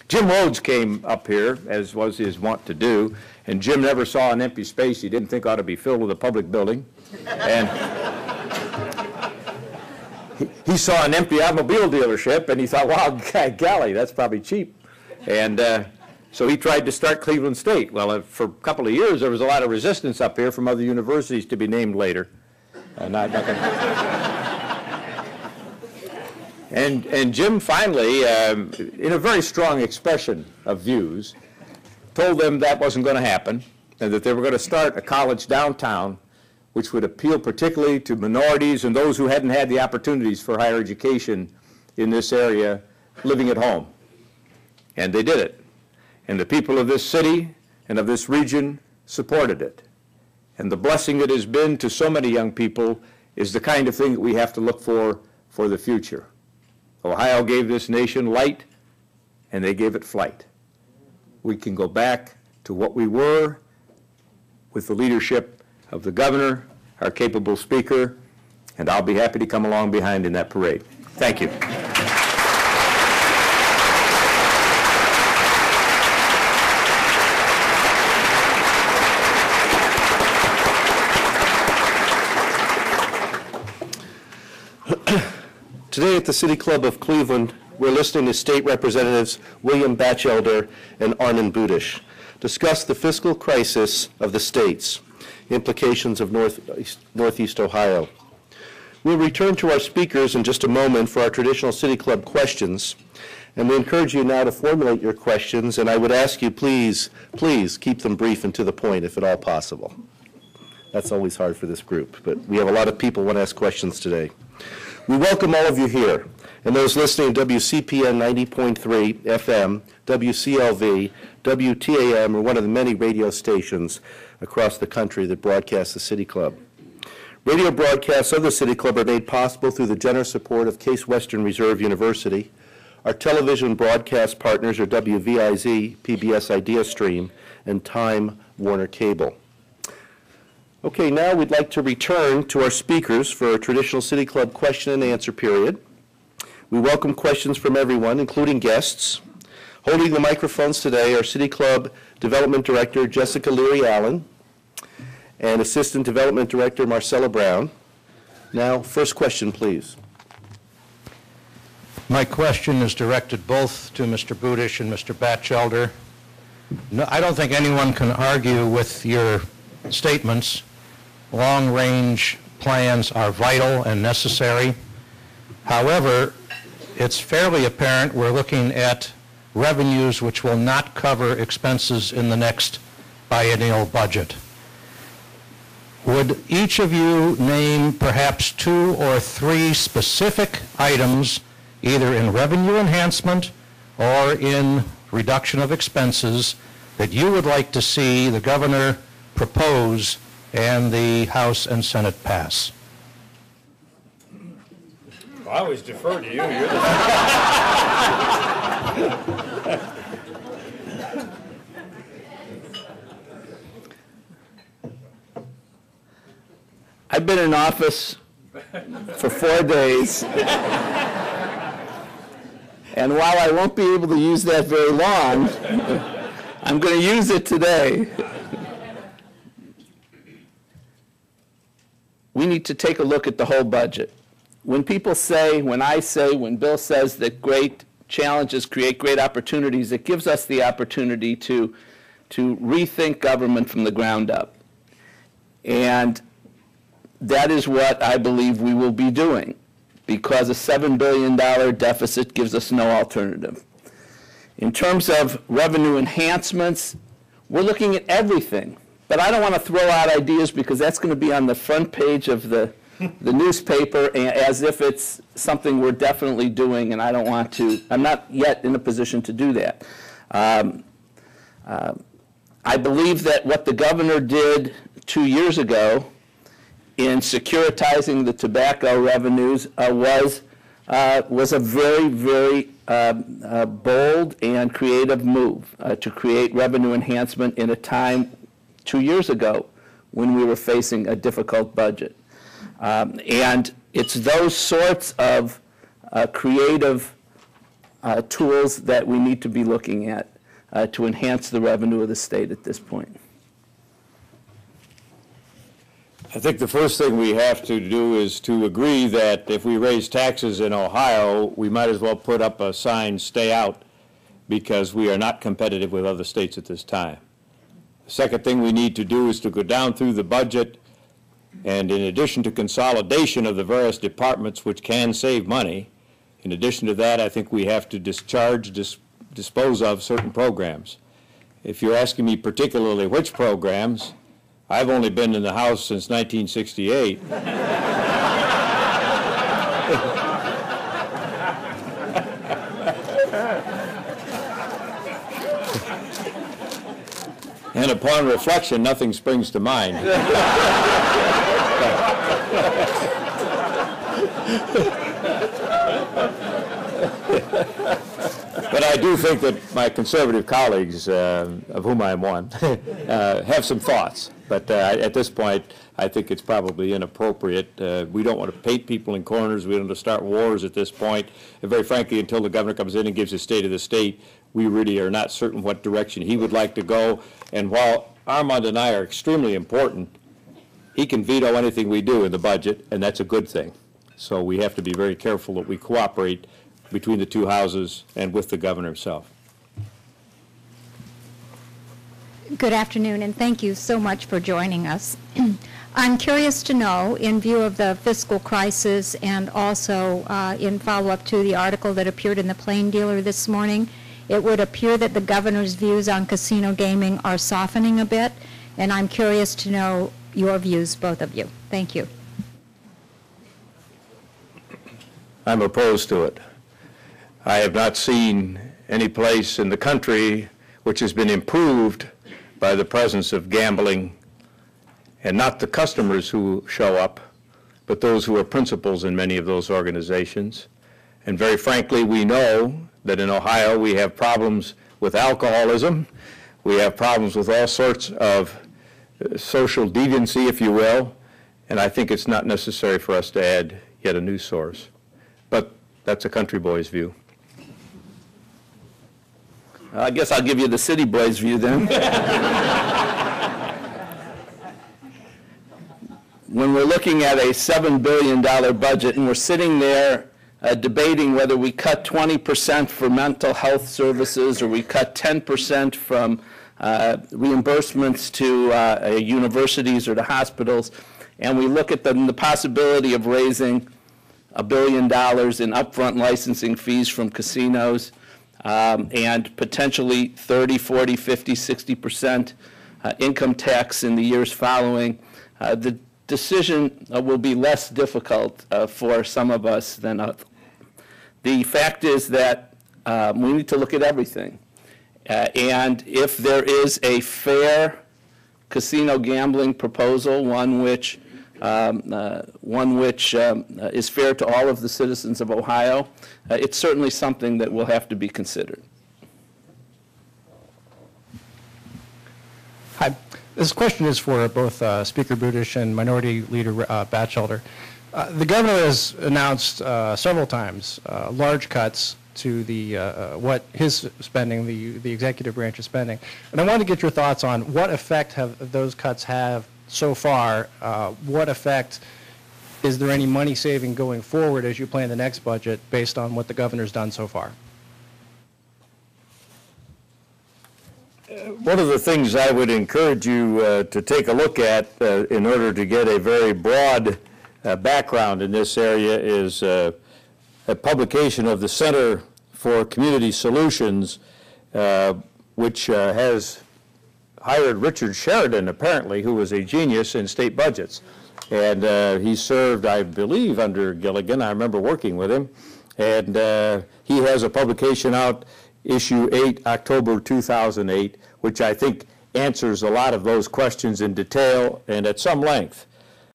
Jim Rhodes came up here, as was his wont to do, and Jim never saw an empty space he didn't think ought to be filled with a public building. And he saw an empty automobile dealership, and he thought, wow, golly, that's probably cheap. And so he tried to start Cleveland State. Well, for a couple of years, there was a lot of resistance up here from other universities to be named later. And Jim finally, in a very strong expression of views, told them that wasn't going to happen, and that they were going to start a college downtown which would appeal particularly to minorities and those who hadn't had the opportunities for higher education in this area living at home. And they did it. And the people of this city and of this region supported it. And the blessing it has been to so many young people is the kind of thing that we have to look for the future. Ohio gave this nation light, and they gave it flight. We can go back to what we were with the leadership of the governor, our capable speaker, and I'll be happy to come along behind in that parade. Thank you. Today at the City Club of Cleveland, we're listening to State Representatives William Batchelder and Armond Budish discuss the fiscal crisis of the states, implications of Northeast Ohio. We'll return to our speakers in just a moment for our traditional City Club questions, and we encourage you now to formulate your questions, and I would ask you please keep them brief and to the point if at all possible. That's always hard for this group, but we have a lot of people who want to ask questions today. We welcome all of you here, and those listening to WCPN 90.3 FM, WCLV, WTAM, or one of the many radio stations across the country that broadcast the City Club. Radio broadcasts of the City Club are made possible through the generous support of Case Western Reserve University. Our television broadcast partners are WVIZ, PBS Idea Stream, and Time Warner Cable. Okay, now we'd like to return to our speakers for a traditional City Club question and answer period. We welcome questions from everyone, including guests. Holding the microphones today are City Club Development Director Jessica Leary-Allen and Assistant Development Director Marcella Brown. Now, first question, please. My question is directed both to Mr. Budish and Mr. Batchelder. No, I don't think anyone can argue with your statements. Long-range plans are vital and necessary. However, it's fairly apparent we're looking at revenues which will not cover expenses in the next biennial budget. Would each of you name perhaps 2 or 3 specific items, either in revenue enhancement or in reduction of expenses, that you would like to see the governor propose and the House and Senate pass? Well, I always defer to you. You're I've been in office for 4 days, and while I won't be able to use that very long, I'm going to use it today. We need to take a look at the whole budget. When people say, when I say, when Bill says that great challenges create great opportunities, it gives us the opportunity to rethink government from the ground up. And that is what I believe we will be doing, because a $7 billion deficit gives us no alternative. In terms of revenue enhancements, we're looking at everything. But I don't want to throw out ideas because that's going to be on the front page of the newspaper as if it's something we're definitely doing, and I don't want to. I'm not yet in a position to do that. I believe that what the governor did 2 years ago in securitizing the tobacco revenues was a very, very bold and creative move to create revenue enhancement in a time 2 years ago when we were facing a difficult budget. And it's those sorts of creative tools that we need to be looking at to enhance the revenue of the state at this point? I think the first thing we have to do is to agree that if we raise taxes in Ohio, we might as well put up a sign, "Stay out," because we are not competitive with other states at this time. The second thing we need to do is to go down through the budget, and in addition to consolidation of the various departments which can save money, in addition to that, I think we have to dispose of certain programs. If you're asking me particularly which programs, I've only been in the House since 1968. And upon reflection, nothing springs to mind. But I do think that my conservative colleagues, of whom I am one, have some thoughts. But at this point, I think it's probably inappropriate. We don't want to paint people in corners. We don't want to start wars at this point. And very frankly, until the governor comes in and gives his state of the state, we really are not certain what direction he would like to go. And while Armond and I are extremely important, he can veto anything we do in the budget, and that's a good thing. So we have to be very careful that we cooperate between the two houses and with the governor himself. Good afternoon, and thank you so much for joining us. I'm curious to know, in view of the fiscal crisis and also in follow-up to the article that appeared in the Plain Dealer this morning, it would appear that the governor's views on casino gaming are softening a bit, and I'm curious to know your views, both of you. Thank you. I'm opposed to it. I have not seen any place in the country which has been improved by the presence of gambling, and not the customers who show up, but those who are principals in many of those organizations. And very frankly, we know that in Ohio we have problems with alcoholism, we have problems with all sorts of social deviancy, if you will, and I think it's not necessary for us to add yet a new source. But that's a country boy's view. I guess I'll give you the city boys' view then. When we're looking at a $7 billion budget and we're sitting there debating whether we cut 20% for mental health services or we cut 10% from reimbursements to universities or to hospitals, and we look at the possibility of raising $1 billion in upfront licensing fees from casinos, and potentially 30, 40, 50, 60% income tax in the years following, the decision will be less difficult for some of us than others. The fact is that we need to look at everything. And if there is a fair casino gambling proposal, one which is fair to all of the citizens of Ohio, it's certainly something that will have to be considered. Hi. This question is for both Speaker Budish and Minority Leader Batchelder. The governor has announced several times large cuts to the what his spending, the executive branch is spending. And I wanted to get your thoughts on what effect have those cuts have so far. What effect, is there any money saving going forward as you plan the next budget based on what the governor's done so far? One of the things I would encourage you to take a look at in order to get a very broad background in this area is a publication of the Center for Community Solutions, which has hired Richard Sheridan, apparently, who was a genius in state budgets. And he served, I believe, under Gilligan. I remember working with him. And he has a publication out, issue 8, October 2008, which I think answers a lot of those questions in detail and at some length.